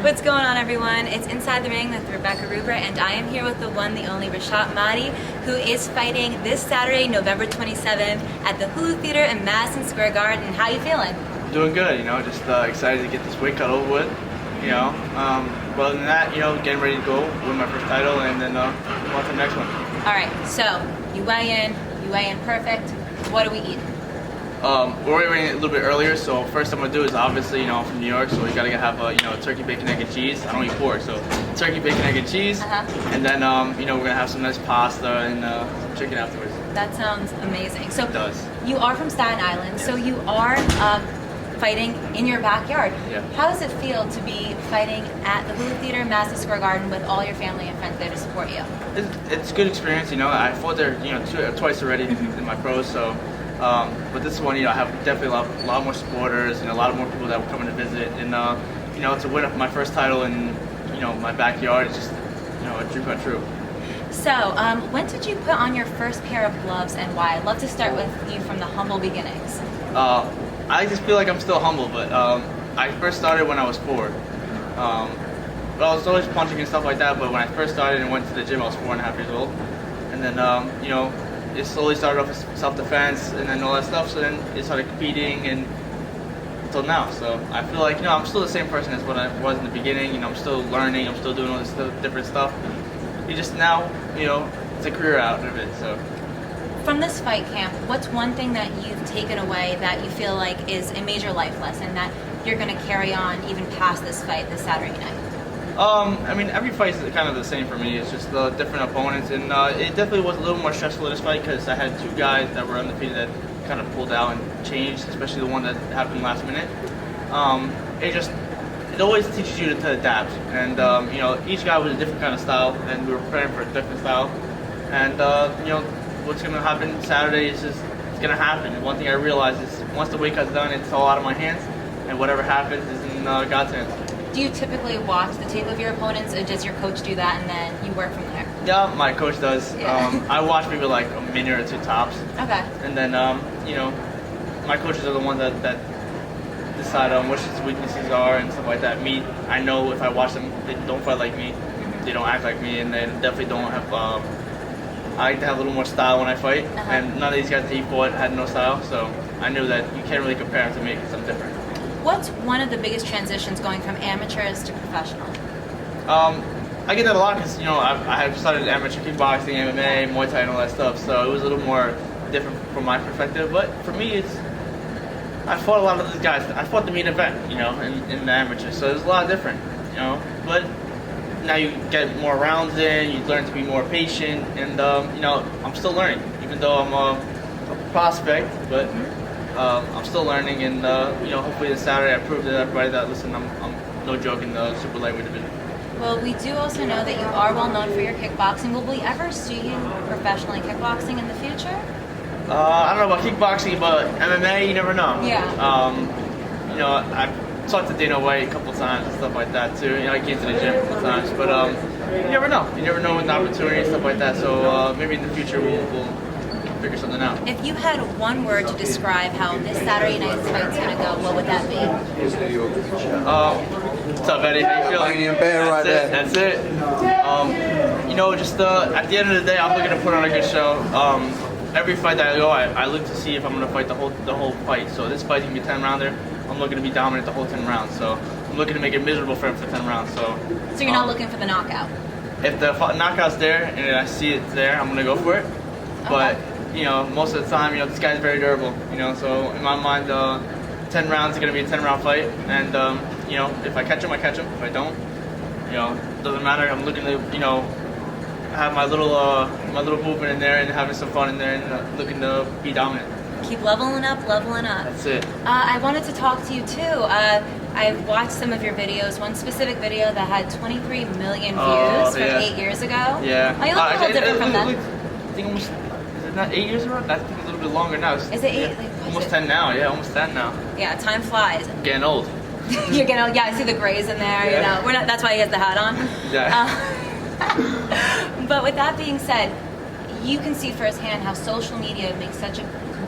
What's going on, everyone? It's Inside the Ring with Rebecca Ruber, and I am here with the one, the only Reshat, who is fighting this Saturday, November 27th at the HULU Theater in Madison Square Garden. How you feeling? Doing good, just excited to get this weight cut over with, Other than that, getting ready to go win my first title and then on to the next one. All right, so you weigh in perfect. What are we eating? We're waiting a little bit earlier, so first I'm gonna do is obviously, I'm from New York, so we gotta have turkey, bacon, egg, and cheese. I don't eat pork, so turkey, bacon, egg, and cheese, and then we're gonna have some nice pasta and some chicken afterwards. That sounds amazing. So it does. You are from Staten Island, yes. So you are fighting in your backyard. Yeah. How does it feel to be fighting at the HULU Theater, Madison Square Garden, with all your family and friends there to support you? It's a good experience. I fought there, twice already in my pros, so. But this one, I have definitely a lot more supporters and a lot more people that were coming to visit, and to win my first title in my backyard is just a dream come true. So, when did you put on your first pair of gloves and why? I'd love to start with you from the humble beginnings. I just feel like I'm still humble, but I first started when I was 4. But I was always punching and stuff like that. But when I first started and went to the gym, I was 4.5 years old, and then it slowly started off as self-defense and then all that stuff, so then it started competing and until now. So I feel like, I'm still the same person as what I was in the beginning. I'm still learning, I'm still doing all this different stuff. You just now, it's a career out of it, so. From this fight camp, what's one thing that you've taken away that you feel like is a major life lesson that you're going to carry on even past this fight this Saturday night? Every fight is kind of the same for me. It's just different opponents, and it definitely was a little more stressful in this fight because I had 2 guys that were undefeated that kind of pulled out and changed, especially the one that happened last minute. It always teaches you to adapt, and each guy was a different kind of style, and we were preparing for a different style, and what's going to happen Saturday is just it's going to happen. And one thing I realized is once the weight cut's done, it's all out of my hands, and whatever happens is in God's hands. Do you typically watch the tape of your opponents, or does your coach do that and then you work from there? Yeah, my coach does. Yeah. I watch maybe like a minute or 2 tops. Okay. And then, my coaches are the ones that decide on what his weaknesses are and stuff like that. Me, I know if I watch them, they don't fight like me, they don't act like me, and they definitely don't have, I like to have a little more style when I fight, and none of these guys that he fought had no style, so I knew that you can't really compare them to make something different. What's one of the biggest transitions going from amateurs to professional? I get that a lot because, I have started amateur kickboxing, MMA, Muay Thai, and all that stuff, so it was a little more different from my perspective. But for me, I fought a lot of these guys. I fought the main event, in the amateur, so it's a lot different, But now you get more rounds in, you learn to be more patient, and, I'm still learning, even though I'm a prospect, but I'm still learning, and hopefully this Saturday I prove to everybody that, listen, I'm no joke in the super lightweight division. Well, we do also know that you are well known for your kickboxing. Will we ever see you professionally kickboxing in the future? I don't know about kickboxing, but MMA, you never know. Yeah. I've talked to Dana White a couple times and stuff like that too. I came to the gym a couple times, but you never know. You never know with the opportunity and stuff like that. So maybe in the future we'll figure something out. If you had one word to describe how this Saturday night's fight's gonna go, what would that be? What's up, Eddie? How you feeling? That's it. Just at the end of the day, I'm looking to put on a good show. Every fight that I go, I look to see if I'm gonna fight the whole fight. So this fight's gonna be a 10-rounder. I'm looking to be dominant the whole 10 rounds. So I'm looking to make it miserable for him for 10 rounds. So you're not looking for the knockout? If the knockout's there and I see it there, I'm gonna go for it. But most of the time, this guy's very durable. So in my mind, 10 rounds is gonna be a 10-round fight, and if I catch him, I catch him. If I don't, doesn't matter. I'm looking to have my little movement in there and having some fun in there and looking to be dominant. Keep leveling up. That's it. I wanted to talk to you too. I've watched some of your videos. One specific video that had 23 million views from 8 years ago. Yeah. Oh, you look a little different from that. I think almost, is it not 8 years ago? I think it's a little bit longer now. Is it 8? Like, almost 10 now. Yeah, almost 10 now. Yeah, time flies. I'm getting old. You're getting old. Yeah, I see the grays in there. Yeah. We're not. That's why he has the hat on. Yeah. But with that being said, you can see firsthand how social media makes such a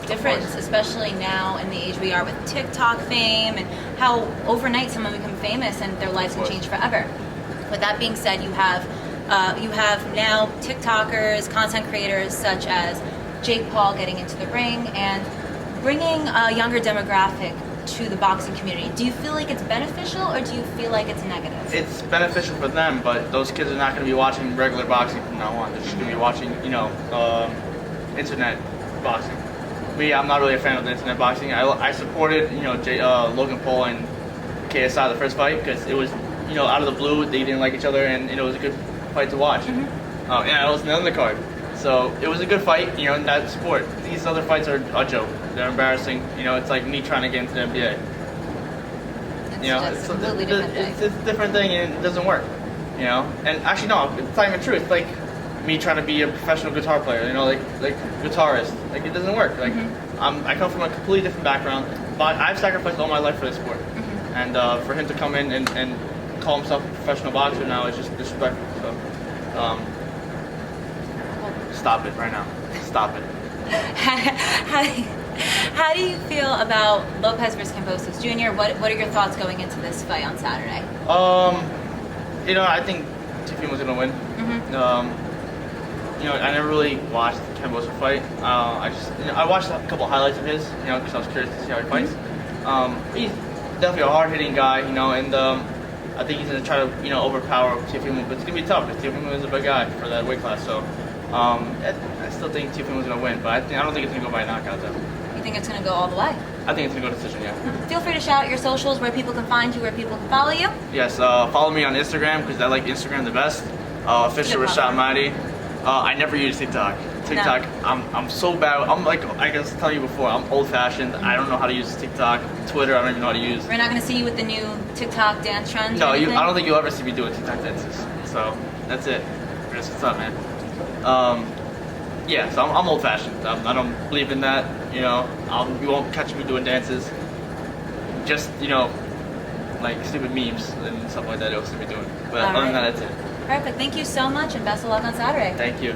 difference, especially now in the age we are with TikTok fame and how overnight someone becomes famous and their lives can change forever. With that being said, you have now TikTokers, content creators such as Jake Paul getting into the ring and bringing a younger demographic to the boxing community. Do you feel like it's beneficial or do you feel like it's negative? It's beneficial for them, but those kids are not going to be watching regular boxing from now on. They're just going to be watching, internet boxing. I'm not really a fan of the internet boxing. I supported, Logan Paul and KSI the first fight because it was, out of the blue, they didn't like each other, and it was a good fight to watch. It was an undercard. So it was a good fight, in that sport. These other fights are a joke. They're embarrassing. It's like me trying to get into the NBA. It's a completely different thing. It's a different thing, and it doesn't work. And actually, no, it's not even true. It's like me trying to be a professional guitar player. Like guitarist. Like it doesn't work. Like I come from a completely different background, but I've sacrificed all my life for this sport, and for him to come in and call himself a professional boxer now is just disrespectful. So. Stop it right now. Stop it. How do you feel about Lopez versus Kambosos Jr.? What are your thoughts going into this fight on Saturday? I think Teofimo's gonna win. I never really watched the Kambosos fight. I watched a couple highlights of his, because I was curious to see how he fights. He's definitely a hard-hitting guy, and I think he's gonna try to, overpower Teofimo, but it's gonna be tough because Teofimo is a big guy for that weight class. So. I still think Teofimo's going to win, but I don't think it's going to go by knockout, though. You think it's going to go all the way? I think it's going to go decision, yeah. Feel free to shout out your socials, where people can find you, where people can follow you. Yes, follow me on Instagram, because I like Instagram the best. Official Reshat Mahdi. I never use TikTok. TikTok, no. I'm so bad. I'm like, I guess tell you before, I'm old-fashioned. I don't know how to use TikTok. Twitter, I don't even know how to use. We're not going to see you with the new TikTok dance trends? No, I don't think you'll ever see me doing TikTok dances. So, that's it. That's what's up, man. So I'm old-fashioned. I don't believe in that. You won't catch me doing dances. Just like stupid memes and stuff like that. You'll see me doing. But other than that, that's it. Perfect. Thank you so much, and best of luck on Saturday. Thank you.